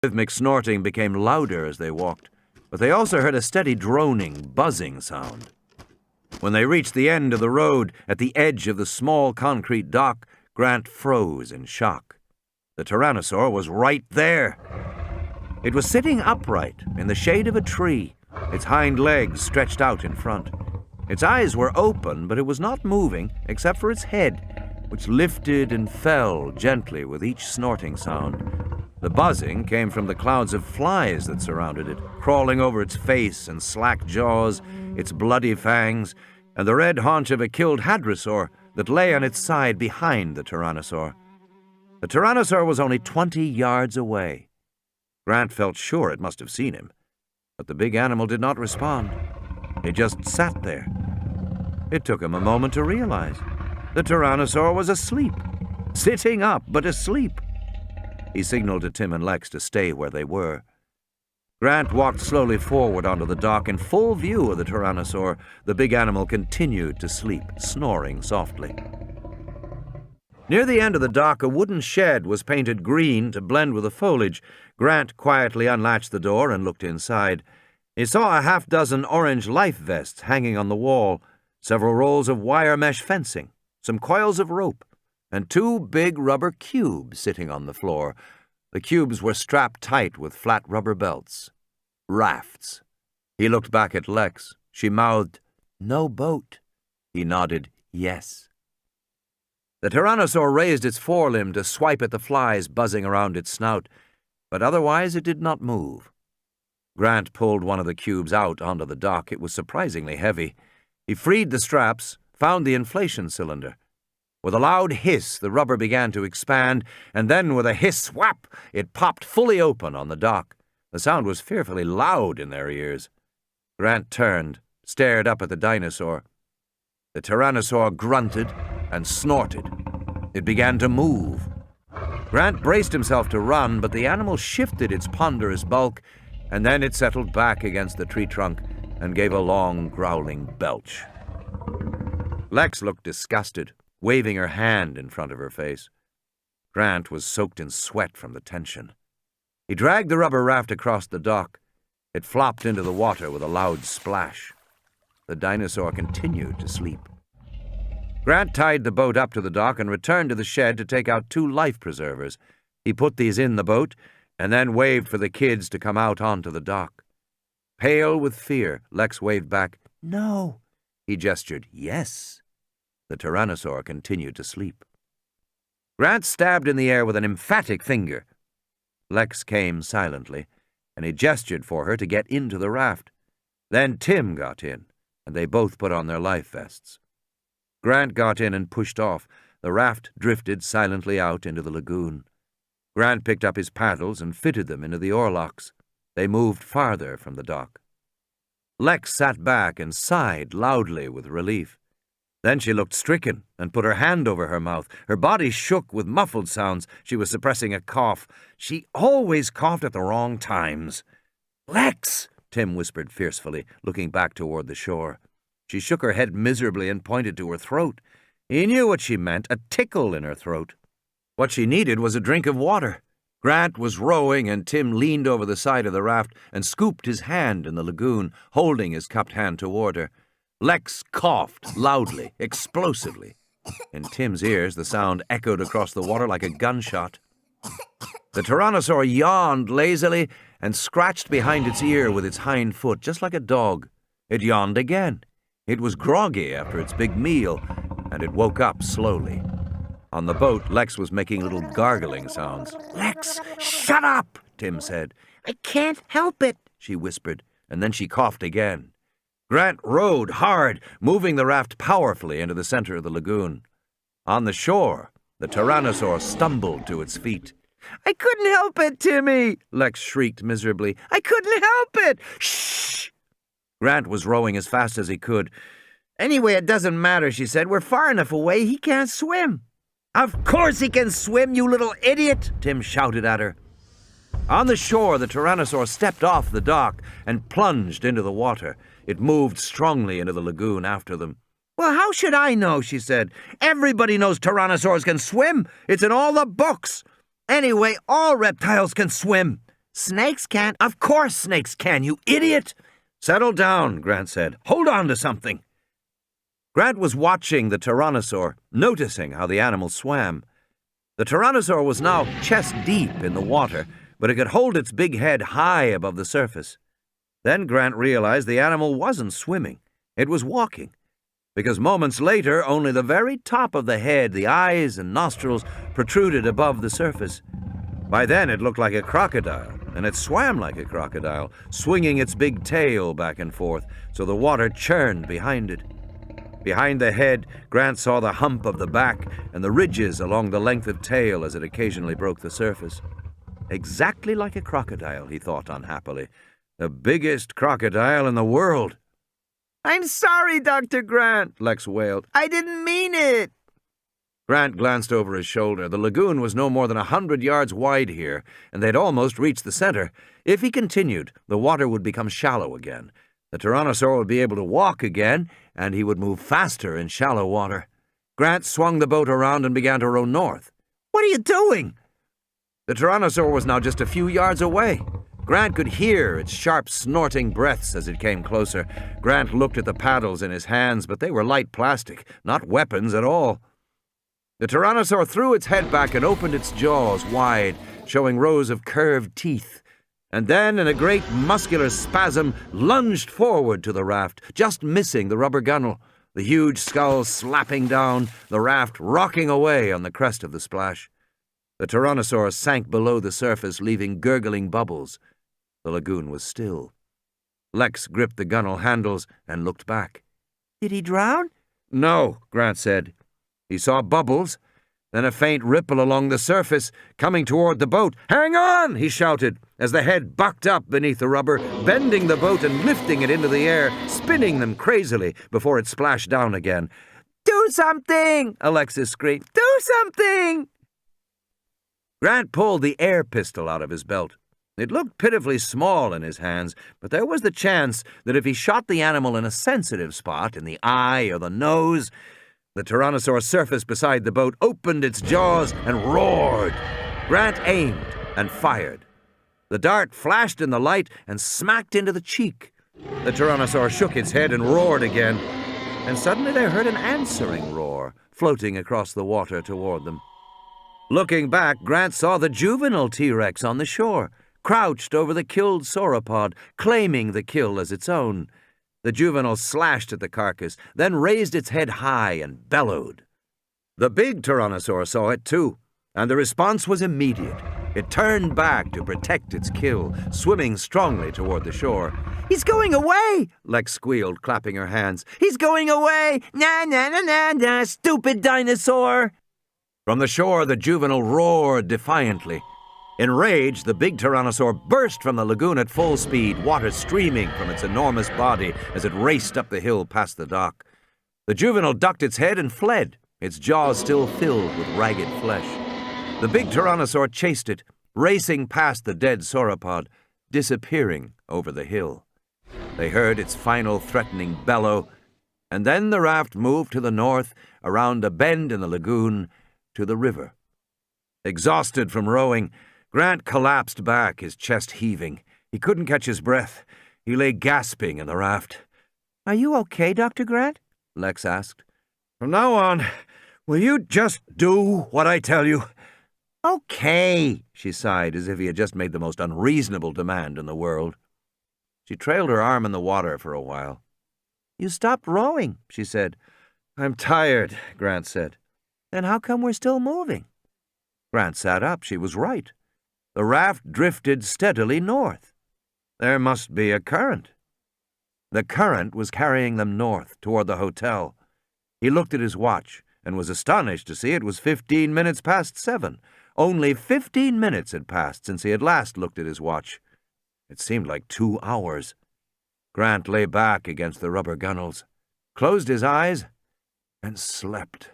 Rhythmic snorting became louder as they walked, but they also heard a steady droning, buzzing sound. When they reached the end of the road, at the edge of the small concrete dock, Grant froze in shock. The Tyrannosaur was right there. It was sitting upright in the shade of a tree, its hind legs stretched out in front. Its eyes were open, but it was not moving except for its head, which lifted and fell gently with each snorting sound. The buzzing came from the clouds of flies that surrounded it, crawling over its face and slack jaws, its bloody fangs, and the red haunch of a killed hadrosaur that lay on its side behind the Tyrannosaur. The Tyrannosaur was only 20 yards away. Grant felt sure it must have seen him, but the big animal did not respond. It just sat there. It took him a moment to realize. The Tyrannosaur was asleep, sitting up but asleep. He signaled to Tim and Lex to stay where they were. Grant walked slowly forward onto the dock in full view of the Tyrannosaur. The big animal continued to sleep, snoring softly. Near the end of the dock, a wooden shed was painted green to blend with the foliage. Grant quietly unlatched the door and looked inside. He saw a half-dozen orange life vests hanging on the wall, several rolls of wire mesh fencing, some coils of rope, and 2 big rubber cubes sitting on the floor. The cubes were strapped tight with flat rubber belts. Rafts. He looked back at Lex. She mouthed, "No boat." He nodded, "Yes." The Tyrannosaur raised its forelimb to swipe at the flies buzzing around its snout, but otherwise it did not move. Grant pulled one of the cubes out onto the dock. It was surprisingly heavy. He freed the straps, found the inflation cylinder. With a loud hiss, the rubber began to expand, and then with a hiss whap, it popped fully open on the dock. The sound was fearfully loud in their ears. Grant turned, stared up at the dinosaur. The Tyrannosaur grunted and snorted. It began to move. Grant braced himself to run, but the animal shifted its ponderous bulk, and then it settled back against the tree trunk and gave a long, growling belch. Lex looked disgusted, waving her hand in front of her face. Grant was soaked in sweat from the tension. He dragged the rubber raft across the dock. It flopped into the water with a loud splash. The dinosaur continued to sleep. Grant tied the boat up to the dock and returned to the shed to take out 2 life preservers. He put these in the boat and then waved for the kids to come out onto the dock. Pale with fear, Lex waved back, "No." He gestured, "Yes." The Tyrannosaur continued to sleep. Grant stabbed in the air with an emphatic finger. Lex came silently, and he gestured for her to get into the raft. Then Tim got in, and they both put on their life vests. Grant got in and pushed off. The raft drifted silently out into the lagoon. Grant picked up his paddles and fitted them into the oarlocks. They moved farther from the dock. Lex sat back and sighed loudly with relief. Then she looked stricken and put her hand over her mouth. Her body shook with muffled sounds. She was suppressing a cough. She always coughed at the wrong times. "Lex!" Tim whispered fiercely, looking back toward the shore. She shook her head miserably and pointed to her throat. He knew what she meant, a tickle in her throat. What she needed was a drink of water. Grant was rowing, and Tim leaned over the side of the raft and scooped his hand in the lagoon, holding his cupped hand toward her. Lex coughed loudly, explosively. In Tim's ears, the sound echoed across the water like a gunshot. The Tyrannosaur yawned lazily and scratched behind its ear with its hind foot, just like a dog. It yawned again. It was groggy after its big meal, and it woke up slowly. On the boat, Lex was making little gargling sounds. "Lex, shut up!" Tim said. "I can't help it," she whispered, and then she coughed again. Grant rowed hard, moving the raft powerfully into the center of the lagoon. On the shore, the Tyrannosaur stumbled to its feet. "I couldn't help it, Timmy!" Lex shrieked miserably. "I couldn't help it!" "Shh!" Grant was rowing as fast as he could. "Anyway, it doesn't matter," she said. "We're far enough away. He can't swim." "Of course he can swim, you little idiot!" Tim shouted at her. On the shore, the Tyrannosaur stepped off the dock and plunged into the water. It moved strongly into the lagoon after them. "Well, how should I know?" she said. "Everybody knows Tyrannosaurs can swim. It's in all the books. Anyway, all reptiles can swim." Snakes can't. Of course snakes can, you idiot! Settle down, Grant said. Hold on to something. Grant was watching the Tyrannosaur, noticing how the animal swam. The Tyrannosaur was now chest-deep in the water, but it could hold its big head high above the surface. Then Grant realized the animal wasn't swimming. It was walking, because moments later only the very top of the head, the eyes and nostrils, protruded above the surface. By then it looked like a crocodile, and it swam like a crocodile, swinging its big tail back and forth, so the water churned behind it. Behind the head, Grant saw the hump of the back and the ridges along the length of tail as it occasionally broke the surface. Exactly like a crocodile, he thought unhappily. The biggest crocodile in the world. I'm sorry, Dr. Grant, Lex wailed. I didn't mean it. Grant glanced over his shoulder. The lagoon was no more than 100 yards wide here, and they'd almost reached the center. If he continued, the water would become shallow again. The Tyrannosaur would be able to walk again, and he would move faster in shallow water. Grant swung the boat around and began to row north. What are you doing? The Tyrannosaur was now just a few yards away. Grant could hear its sharp, snorting breaths as it came closer. Grant looked at the paddles in his hands, but they were light plastic, not weapons at all. The Tyrannosaur threw its head back and opened its jaws wide, showing rows of curved teeth. And then, in a great muscular spasm, lunged forward to the raft, just missing the rubber gunnel, the huge skull slapping down, the raft rocking away on the crest of the splash. The Tyrannosaur sank below the surface, leaving gurgling bubbles. The lagoon was still. Lex gripped the gunnel handles and looked back. Did he drown? No, Grant said. He saw bubbles, then a faint ripple along the surface, coming toward the boat. "Hang on!" he shouted, as the head bucked up beneath the rubber, bending the boat and lifting it into the air, spinning them crazily before it splashed down again. Do something! Alexis screamed. Do something! Grant pulled the air pistol out of his belt. It looked pitifully small in his hands, but there was the chance that if he shot the animal in a sensitive spot, in the eye or the nose, the Tyrannosaur surfaced beside the boat, opened its jaws, and roared. Grant aimed and fired. The dart flashed in the light and smacked into the cheek. The Tyrannosaur shook its head and roared again, and suddenly they heard an answering roar floating across the water toward them. Looking back, Grant saw the juvenile T-Rex on the shore, crouched over the killed sauropod, claiming the kill as its own. The juvenile slashed at the carcass, then raised its head high and bellowed. The big Tyrannosaur saw it too, and the response was immediate. It turned back to protect its kill, swimming strongly toward the shore. "He's going away!" Lex squealed, clapping her hands. "He's going away! Na na na na na, stupid dinosaur!" From the shore, the juvenile roared defiantly. Enraged, the big Tyrannosaur burst from the lagoon at full speed, water streaming from its enormous body as it raced up the hill past the dock. The juvenile ducked its head and fled, its jaws still filled with ragged flesh. The big Tyrannosaur chased it, racing past the dead sauropod, disappearing over the hill. They heard its final threatening bellow, and then the raft moved to the north, around a bend in the lagoon, to the river. Exhausted from rowing, Grant collapsed back, his chest heaving. He couldn't catch his breath. He lay gasping in the raft. "Are you okay, Dr. Grant?" Lex asked. "From now on, will you just do what I tell you?" "Okay," she sighed, as if he had just made the most unreasonable demand in the world. She trailed her arm in the water for a while. "You stopped rowing," she said. "I'm tired," Grant said. "Then how come we're still moving?" Grant sat up. She was right. The raft drifted steadily north. There must be a current. The current was carrying them north, toward the hotel. He looked at his watch and was astonished to see it was 15 minutes past 7. Only 15 minutes had passed since he had last looked at his watch. It seemed like 2 hours. Grant lay back against the rubber gunnels, closed his eyes, and slept.